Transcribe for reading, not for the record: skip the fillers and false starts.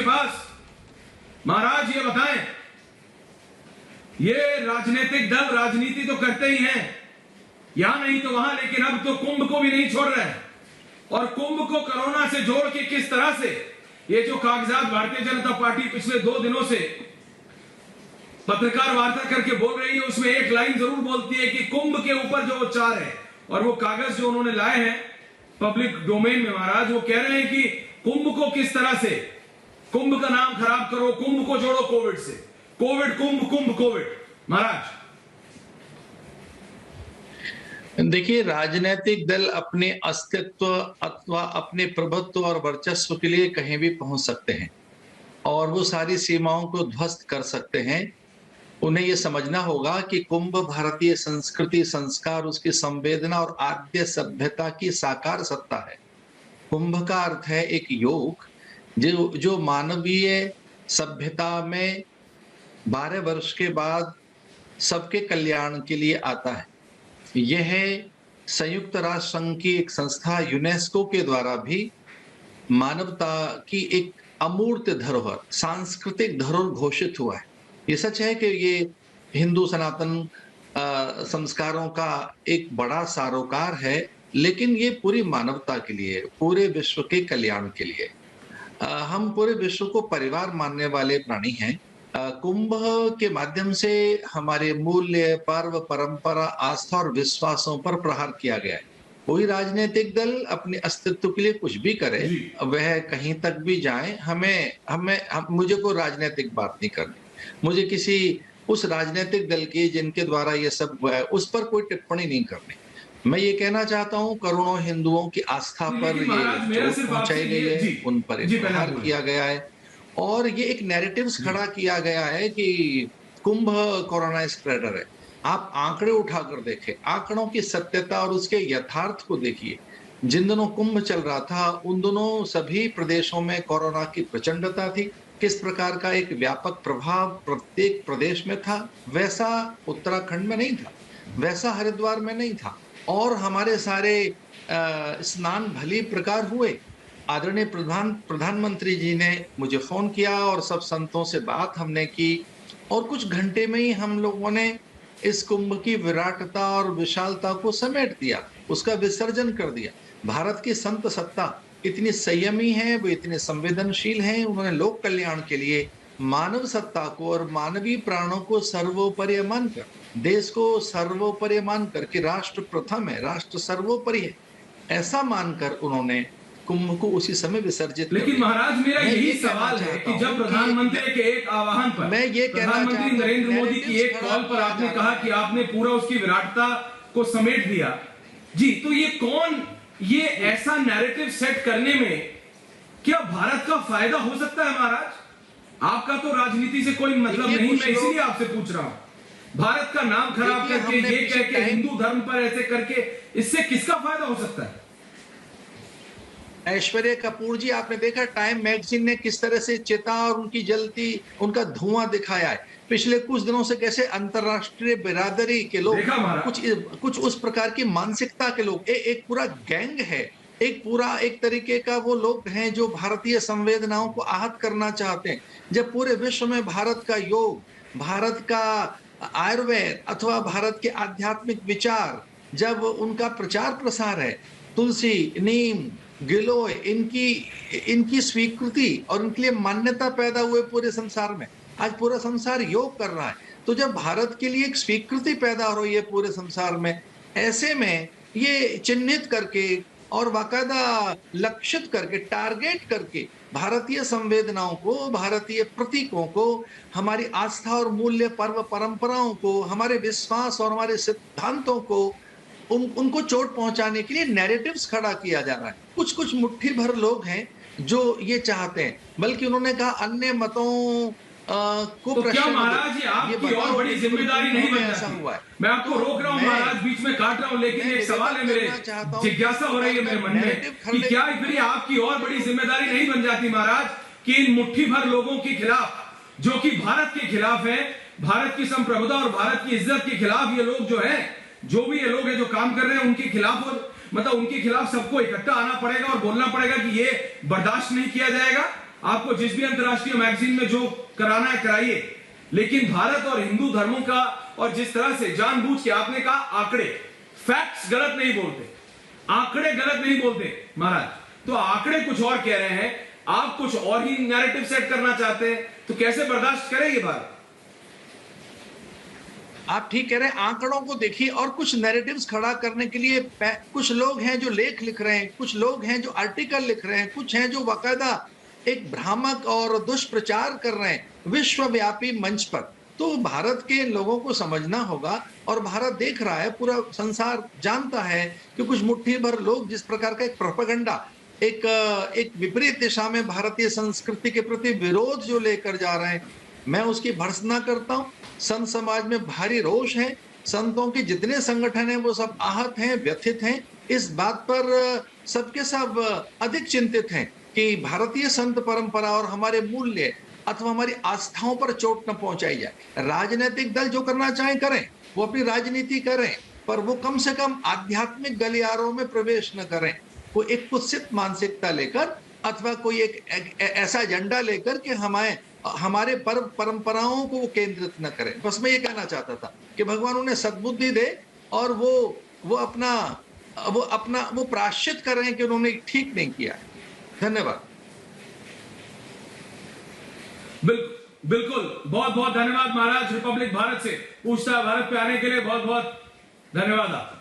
पास। महाराज ये बताएं, ये राजनीतिक दल राजनीति तो करते ही हैं, यहां नहीं तो वहां, लेकिन अब तो कुंभ को भी नहीं छोड़ रहे हैं। और कुंभ को कोरोना से जोड़ के किस तरह से ये जो कागजात भारतीय जनता पार्टी पिछले 2 दिनों से पत्रकार वार्ता करके बोल रही है, उसमें एक लाइन जरूर बोलती है कि कुंभ के ऊपर जो उच्चार है, और वो कागज जो उन्होंने लाए हैं पब्लिक डोमेन में महाराज, वो कह रहे हैं कि कुंभ को किस तरह से, कुंभ का नाम खराब करो, कुंभ को जोड़ो कोविड से, कोविड कुंभ, कुंभ कोविड। महाराज देखिए, राजनीतिक दल अपने अस्तित्व अथवा अपने प्रभुत्व और वर्चस्व के लिए कहीं भी पहुंच सकते हैं और वो सारी सीमाओं को ध्वस्त कर सकते हैं। उन्हें यह समझना होगा कि कुंभ भारतीय संस्कृति, संस्कार, उसकी संवेदना और आद्य सभ्यता की साकार सत्ता है। कुंभ का अर्थ है एक योग जो मानवीय सभ्यता में 12 वर्ष के बाद सबके कल्याण के लिए आता है। यह संयुक्त राष्ट्र संघ की एक संस्था यूनेस्को के द्वारा भी मानवता की एक अमूर्त धरोहर, सांस्कृतिक धरोहर घोषित हुआ है। ये सच है कि ये हिंदू सनातन संस्कारों का एक बड़ा सारोकार है, लेकिन ये पूरी मानवता के लिए, पूरे विश्व के कल्याण के लिए। हम पूरे विश्व को परिवार मानने वाले प्राणी हैं। कुंभ के माध्यम से हमारे मूल्य, पर्व, परंपरा, आस्था और विश्वासों पर प्रहार किया गया है। कोई राजनीतिक दल अपने अस्तित्व के लिए कुछ भी करे, वह कहीं तक भी जाए, मुझे कोई राजनीतिक बात नहीं करनी। मुझे किसी उस राजनीतिक दल की जिनके द्वारा ये सब हुआ है उस पर कोई टिप्पणी नहीं करनी। मैं ये कहना चाहता हूँ, करोड़ों हिंदुओं की आस्था पर ये चोट पहुंचाई गई है, उन पर प्रहार किया गया है और ये एक नैरेटिव्स खड़ा किया गया है कि कुंभ कोरोना स्प्रेडर है। आप आंकड़े उठाकर देखें, आंकड़ों की सत्यता और उसके यथार्थ को देखिए। जिन दिनों कुंभ चल रहा था उन दिनों सभी प्रदेशों में कोरोना की प्रचंडता थी। किस प्रकार का एक व्यापक प्रभाव प्रत्येक प्रदेश में था, वैसा उत्तराखंड में नहीं था, वैसा हरिद्वार में नहीं था। और हमारे सारे स्नान भली प्रकार हुए। आदरणीय प्रधानमंत्री जी ने मुझे फोन किया और सब संतों से बात हमने की और कुछ घंटे में ही हम लोगों ने इस कुंभ की विराटता और विशालता को समेट दिया, उसका विसर्जन कर दिया। भारत की संत सत्ता इतनी संयमी है, वो इतने संवेदनशील हैं, उन्होंने लोक कल्याण के लिए मानव सत्ता को और मानवीय प्राणों को सर्वोपरि मानकर, देश को सर्वोपरि मानकर कि राष्ट्र प्रथम है, राष्ट्र सर्वोपरि है, ऐसा मानकर उन्होंने कुंभ को उसी समय विसर्जित। लेकिन महाराज मेरा यही सवाल है कि जब प्रधानमंत्री के एक आह्वान पर, मैं ये प्रधानमंत्री नरेंद्र मोदी की एक कॉल पर आपने कहा कि आपने पूरा उसकी विराटता को समेट दिया जी, तो ये कौन, ये ऐसा नैरेटिव सेट करने में क्या भारत का फायदा हो सकता है महाराज? आपका तो राजनीति से कोई मतलब नहीं, मैं इसीलिए आपसे पूछ रहा हूं। भारत का नाम खराब करके, ये कह के हिंदू धर्म पर ऐसे करके, इससे किसका फायदा हो सकता है? ऐश्वर्या कपूर जी, आपने देखा टाइम मैगजीन ने किस तरह से चिता और उनकी जलती, उनका धुआं दिखाया है। पिछले कुछ दिनों से कैसे अंतरराष्ट्रीय बिरादरी के लोग, कुछ उस प्रकार की मानसिकता के लोग, एक पूरा गैंग है, एक तरीके का वो लोग हैं जो भारतीय संवेदनाओं को आहत करना चाहते हैं। जब पूरे विश्व में भारत का योग, भारत का आयुर्वेद अथवा भारत के आध्यात्मिक विचार, जब उनका प्रचार प्रसार है, तुलसी, नीम, गिलोय, इनकी स्वीकृति और इनके लिए मान्यता पैदा हुए पूरे संसार में। आज पूरा संसार योग कर रहा है। तो जब भारत के लिए एक स्वीकृति पैदा हो रही है पूरे संसार में, ऐसे में ये चिन्हित करके और बाकायदा लक्षित करके, टारगेट करके भारतीय संवेदनाओं को, भारतीय प्रतीकों को, हमारी आस्था और मूल्य, पर्व, परंपराओं को, हमारे विश्वास और हमारे सिद्धांतों को, उनको चोट पहुंचाने के लिए नैरेटिव्स खड़ा किया जा रहा है। कुछ मुट्ठी भर लोग हैं जो ये चाहते हैं, बल्कि उन्होंने कहा अन्य मतों को तो क्या महाराज ये आपकी और बड़ी जिम्मेदारी नहीं बन जाती? हुआ है, मैं आपको रोक रहा हूं महाराज, बीच में काट रहा हूं, लेकिन एक सवाल है, मेरे जिज्ञासा हो रही है मेरे मन में कि क्या फिर आपकी और बड़ी जिम्मेदारी नहीं बन जाती महाराज कि इन मुट्ठी भर लोगों के खिलाफ, जो कि भारत के खिलाफ है, भारत की संप्रभुता और भारत की इज्जत के खिलाफ ये लोग जो है, जो भी ये लोग हैं जो काम कर रहे हैं, उनके खिलाफ, और मतलब उनके खिलाफ सबको इकट्ठा आना पड़ेगा और बोलना पड़ेगा कि ये बर्दाश्त नहीं किया जाएगा? आपको जिस भी अंतर्राष्ट्रीय मैगजीन में जो कराना है कराइए, लेकिन भारत और हिंदू धर्मों का, और जिस तरह से जानबूझ के आपने कहा आंकड़े, फैक्ट्स गलत नहीं बोलते, आंकड़े गलत नहीं बोलते महाराज, तो आंकड़े कुछ और कह रहे हैं, आप कुछ और ही नैरेटिव सेट करना चाहते हैं, तो कैसे बर्दाश्त करेंगे भारत? आप ठीक कह रहे हैं, आंकड़ों को देखिए, और कुछ नैरेटिव्स खड़ा करने के लिए कुछ लोग हैं जो लेख लिख रहे हैं, कुछ लोग हैं जो आर्टिकल लिख रहे हैं, कुछ हैं जो बाकायदा एक भ्रामक और दुष्प्रचार कर रहे हैं विश्वव्यापी मंच पर। तो भारत के लोगों को समझना होगा, और भारत देख रहा है, पूरा संसार जानता है कि कुछ मुट्ठी भर लोग जिस प्रकार का एक प्रोपेगेंडा, एक विपरीत दिशा में भारतीय संस्कृति के प्रति विरोध जो लेकर जा रहे हैं, मैं उसकी भर्त्सना करता हूं। संत समाज में भारी रोष है, संतों के जितने संगठन हैं वो सब आहत हैं, व्यथित हैं। इस बात पर सबके सब अधिक चिंतित हैं कि भारतीय संत परंपरा और हमारे मूल्य अथवा हमारी आस्थाओं पर चोट न पहुंचाई जाए। राजनीतिक दल जो करना चाहें करें, वो अपनी राजनीति करें, पर वो कम से कम आध्यात्मिक गलियारों में प्रवेश न करें। वो एक कुत्सित मानसिकता लेकर अथवा कोई एक ऐसा एजेंडा लेकर कि हमारे पर्व परंपराओं को वो केंद्रित न करें। बस मैं ये कहना चाहता था कि भगवान उन्हें सद्बुद्धि दे, और वो अपना प्रायश्चित कर रहे हैं कि उन्होंने ठीक नहीं किया है। धन्यवाद। बिल्कुल, बहुत बहुत धन्यवाद महाराज। रिपब्लिक भारत से पूछता भारत पे आने के लिए बहुत बहुत धन्यवाद आप।